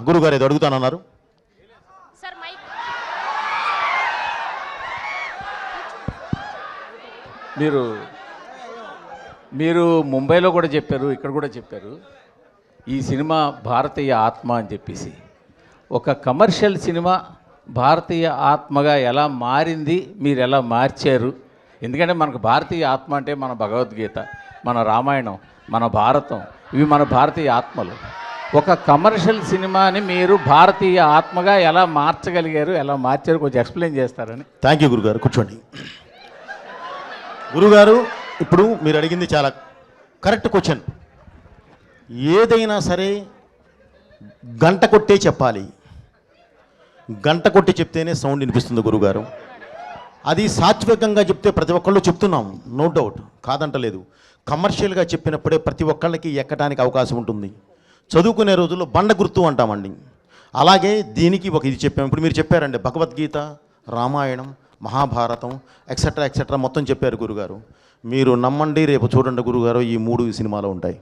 గురుగారు ఏదో అడుగుతానన్నారు. మీరు ముంబైలో కూడా చెప్పారు, ఇక్కడ కూడా చెప్పారు, ఈ సినిమా భారతీయ ఆత్మ అని చెప్పేసి. ఒక కమర్షియల్ సినిమా భారతీయ ఆత్మగా ఎలా మారింది, మీరు ఎలా మార్చారు? ఎందుకంటే మనకు భారతీయ ఆత్మ అంటే మన భగవద్గీత, మన రామాయణం, మన భారతం, ఇవి మన భారతీయ ఆత్మలు. ఒక కమర్షియల్ సినిమాని మీరు భారతీయ ఆత్మగా ఎలా మార్చగలిగారు, ఎలా మార్చారు, కొంచెం ఎక్స్ప్లెయిన్ చేస్తారని. థ్యాంక్ యూ గురుగారు, కూర్చోండి. గురుగారు, ఇప్పుడు మీరు అడిగింది చాలా కరెక్ట్ క్వశ్చన్. ఏదైనా సరే గంట కొట్టే చెప్పాలి, గంట కొట్టి చెప్తేనే సౌండ్ వినిపిస్తుంది గురుగారు. అది సాత్వికంగా చెప్తే ప్రతి ఒక్కళ్ళు చెప్తున్నాం, నో డౌట్, కాదంటలేదు. కమర్షియల్గా చెప్పినప్పుడే ప్రతి ఒక్కళ్ళకి ఎక్కడానికి అవకాశం ఉంటుంది. చదువుకునే రోజుల్లో బండ గుర్తు అంటామండి. అలాగే దీనికి ఒక ఇది చెప్పాము. ఇప్పుడు మీరు చెప్పారండి, భగవద్గీత, రామాయణం, మహాభారతం, ఎక్సెట్రా ఎక్సెట్రా మొత్తం చెప్పారు గురుగారు. మీరు నమ్మండి, రేపు చూడండి గురుగారు, ఈ 3 సినిమాలో ఉంటాయి.